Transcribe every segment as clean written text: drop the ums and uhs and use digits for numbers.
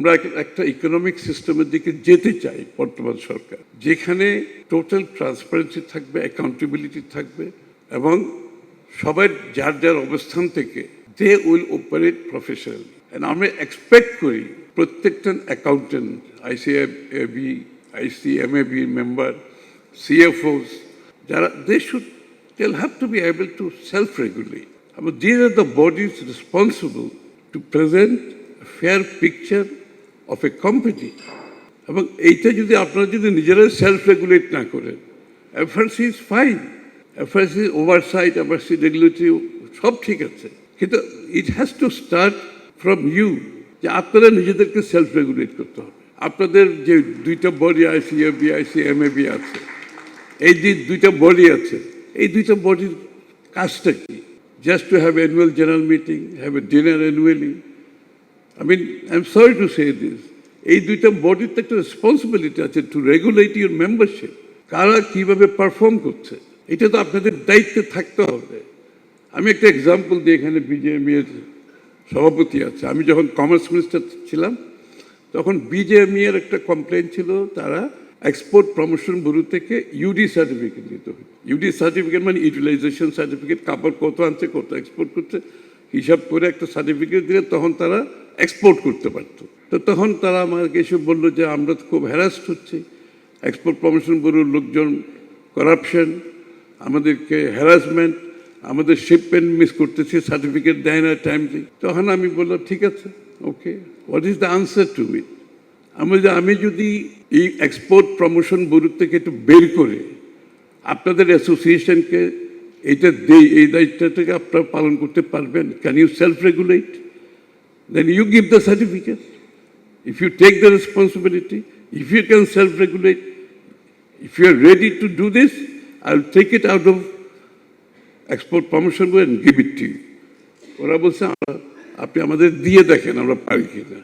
আমরা একটা ইকোনমিক সিস্টেমের দিকে যেতে চাই বর্তমান সরকার, যেখানে টোটাল ট্রান্সপারেন্সি থাকবে, অ্যাকাউন্টেবিলিটি থাকবে এবং সবাই যার যার অবস্থান থেকে দে উইল অপারেট প্রফেশনালি। আমরা এক্সপেক্ট করি প্রত্যেকটা accountant, ICAB, ICMAB member, CFOs, যারা they'll have to be able to self-regulate. These are the bodies responsible to present a fair picture of a company. এবং এইটা যদি আপনারা যদি নিজেরা সেলফ রেগুলেট না করেন, FRC is fine, FRC oversight, FRC regulatory সব ঠিক আছে, কিন্তু it has to start from you, যে আপনারা নিজেদেরকে সেলফ রেগুলেট করতে হবে। আপনাদের যে দুইটা বডি ICAB, ICMAB আছে, এই যে দুইটা বডি আছে, এই দুইটা বডির কাজটা কি? Just to have annual general meeting, have a dinner annually? I am sorry to say this, এই দুইটা বডির তো একটা রেসপন্সিবিলিটি আছে টু রেগুলেট ইউর মেম্বারশিপ। কারা কীভাবে পারফর্ম করছে এটা তো আপনাদের দায়িত্বে থাকতে হবে। আমি একটা এক্সাম্পল দিই, এখানে BJME এর সভাপতি আছে। আমি যখন কমার্স মিনিস্টার ছিলাম তখন BJME এর একটা কমপ্লেন ছিল, তারা এক্সপোর্ট প্রমোশন ব্যুরো থেকে UD সার্টিফিকেট দিতে হবে। UD সার্টিফিকেট মানে ইউটিলাইজেশন সার্টিফিকেট, কাপড় কত আনছে, কত এক্সপোর্ট করছে, হিসাব করে একটা সার্টিফিকেট দিলে তখন তারা এক্সপোর্ট করতে পারত। তো তখন তারা আমাকে এসে বললো যে আমরা তো খুব হ্যারাস্ট হচ্ছি, এক্সপোর্ট প্রমোশন ব্যুরোর লোকজন করাপশন, আমাদেরকে হ্যারাসমেন্ট, আমাদের শিপমেন্ট মিস করতেছি, সার্টিফিকেট দেয় না টাইমলি। তখন আমি বললাম ঠিক আছে, okay, what is the answer to it? আমি যদি এই এক্সপোর্ট প্রমোশন ব্যুরো থেকে একটু বের করে আপনাদের অ্যাসোসিয়েশনকে এইটা দেই, এই দায়িত্বটাকে আপনারা পালন করতে পারবেন? Can you self regulate? Then you give the certificate. If you take the responsibility, if you can self regulate, if you are ready to do this, I will take it out of export promotion bureau and give it to you. ওরা বলছে আপনি আমাদের দিয়ে দেখেন আমরা পারি কিনা।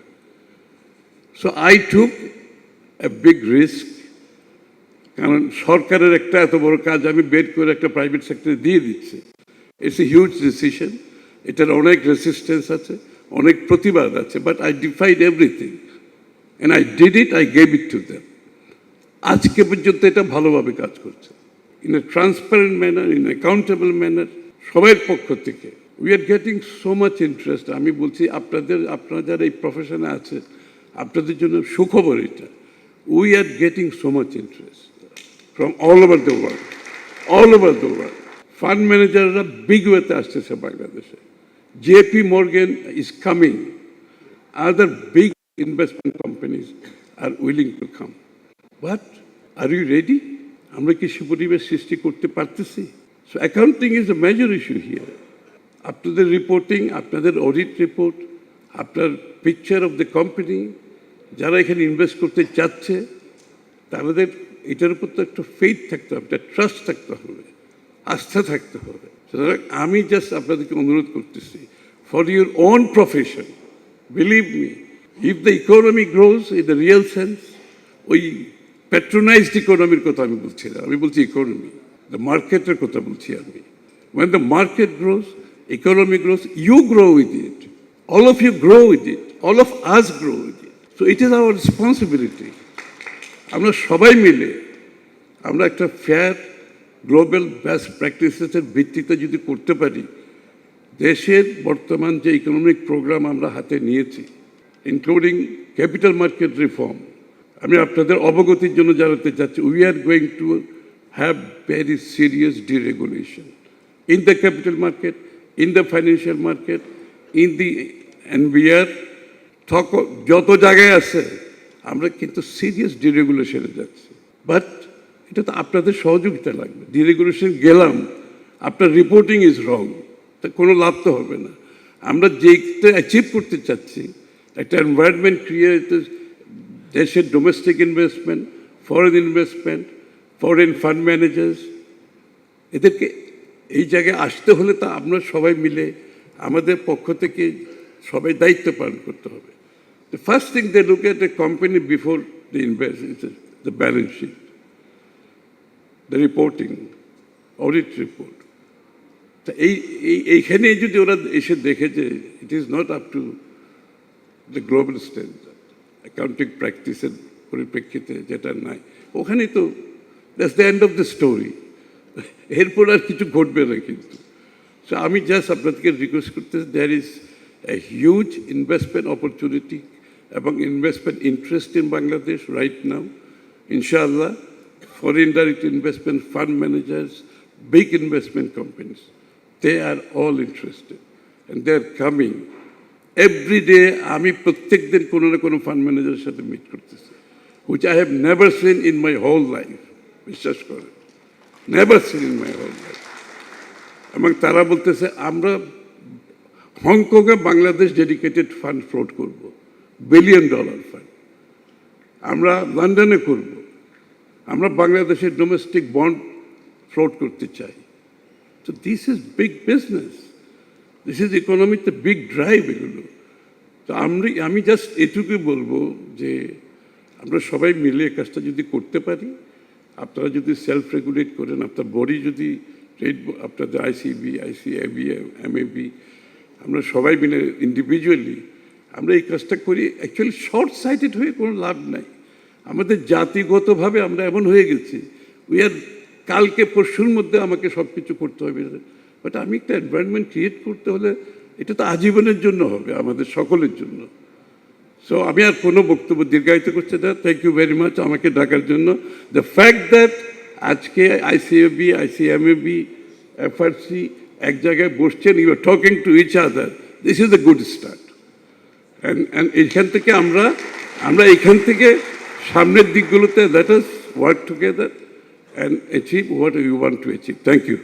So I took a big risk, কারণ সরকারের একটা এত বড় কাজ আমি বের করে একটা প্রাইভেট সেক্টরে দিয়ে দিচ্ছি। ইটস এ হিউজ ডিসিশন, এটার অনেক রেসিস্টেন্স আছে, অনেক প্রতিবাদ আছে, but I defied everything and I did it, I gave it to them. আজকে পর্যন্ত এটা ভালোভাবে কাজ করছে, in a transparent manner, in accountable manner, সবার পক্ষ থেকে। We are getting so much interest. আমি বলছি আপনারা যারা এই প্রফেশনে আছে, আপনাদের জন্য সুখবর এটা, we are getting so much interest from all over the world, all over the world. Fund ম্যানেজাররা বিগ ওয়েতে আসতেছে বাংলাদেশে। JP Morgan is coming. Other big investment companies are willing to come. But are you ready? আমরা কি সে পরিবেশ সৃষ্টি করতে পারতেছি? So accounting is a major issue here. আপনাদের রিপোর্টিং, আপনাদের অডিট রিপোর্ট, আপনার পিকচার অফ দ্য কোম্পানি, যারা এখানে ইনভেস্ট করতে চাচ্ছে তাদের এটার উপর তো একটা ফেইথ থাকতে হবে, একটা ট্রাস্ট থাকতে হবে, আস্থা থাকতে হবে। সুতরাং আমি জাস্ট আপনাদেরকে অনুরোধ করতেছি, for your own profession, believe me, if the economy grows in the real sense, ওই প্যাট্রোনাইজড ইকোনমির কথা আমি বলছি না, আমি বলছি ইকোনমি, দ্য মার্কেটের কথা বলছি আমি। When the market grows, economy grows, you grow with it. All of you grow with it. All of us grow with it. So it is our responsibility. আমরা সবাই মিলে আমরা একটা ফেয়ার গ্লোবাল বেস্ট প্র্যাকটিসেসের ভিত্তিতে যদি করতে পারি, দেশের বর্তমান যে ইকোনমিক প্রোগ্রাম আমরা হাতে নিয়েছি, ইনক্লুডিং ক্যাপিটাল মার্কেট রিফর্ম, আমি আপনাদের অবগতির জন্য জানাতে চাচ্ছি, we are going to have very serious deregulation in the capital market, in the financial market, in the NBR, যত জায়গায় আছে আমরা কিন্তু সিরিয়াস ডিরেগুলেশনে যাচ্ছি। বাট এটা তো আপনাদের সহযোগিতা লাগবে। ডিরেগুলেশন গেলাম, আপনার রিপোর্টিং ইজ রং, তা কোনো লাভ তো হবে না। আমরা যেটা অ্যাচিভ করতে চাচ্ছি, একটা এনভায়রনমেন্ট ক্রিয়েট, দেশের domestic investment, foreign investment, foreign fund managers, এদেরকে এই জায়গায় আসতে হলে তা আমরা সবাই মিলে আমাদের পক্ষ থেকে সবাই দায়িত্ব পালন করতে হবে। The first thing they look at a company before they invest is the balance sheet, the reporting, audit report. তা এইখানে যদি ওরা এসে দেখে যে it is not up to the global standard, accounting প্র্যাকটিসের পরিপ্রেক্ষিতে যেটা নাই, ওখানেই তো that's the end of the story. এরপর আর কিছু ঘটবে না কিন্তু। সো আমি জাস্ট আপনাদেরকে রিকোয়েস্ট করতে, there is a huge investment opportunity এবং investment interest in Bangladesh right now. ইনশাআল্লাহ, foreign direct investment fund managers, big investment companies, they are all interested and they are coming. Every day আমি প্রত্যেক দিন কোনো না কোনো ফান্ড ম্যানেজারের সাথে মিট করতেছি, which I have never seen in my whole life, বিশ্বাস করেন, never seen in my whole life. এবং তারা বলতেছে আমরা হংকংয়ে বাংলাদেশ ডেডিকেটেড ফান্ড ফ্লোট করব, $1 বিলিয়ন ফান্ড আমরা লন্ডনে করব, আমরা বাংলাদেশের ডোমেস্টিক বন্ড ফ্লোট করতে চাই। তো this is big business, this is ইকোনমিতে বিগ ড্রাইভ এগুলো। তো আমি জাস্ট এটুকুই বলবো যে আমরা সবাই মিলে কাজটা যদি করতে পারি, আপনারা যদি সেলফ রেগুলেট করেন, আপনার বডি যদি ট্রেড, আপনাদের আইসিবি, আইসিএবি, এমএবি, আমরা সবাই মিলে ইন্ডিভিজুয়ালি আমরা এই কাজটা করি। অ্যাকচুয়ালি শর্ট সাইটেড হয়ে কোনো লাভ নাই। আমাদের জাতিগতভাবে আমরা এমন হয়ে গেছি, উই আর কালকে পরশুর মধ্যে আমাকে সব কিছু করতে হবে। বাট আমি একটা এনভায়রনমেন্ট ক্রিয়েট করতে হলে এটা তো আজীবনের জন্য হবে, আমাদের সকলের জন্য। সো আমি আর কোনো বক্তব্য দীর্ঘায়িত করছি না। থ্যাংক ইউ ভেরি মাচ আমাকে ডাকার জন্য। দ্য ফ্যাক্ট দ্যাট আজকে আইসিএবি, আইসিএমএবি, এফআরসি এক জায়গায় বসছেন, you are talking to each other, this is a good start. And এইখান থেকে আমরা এইখান থেকে সামনের দিকগুলোতে let us work together and achieve what we want to achieve. Thank you.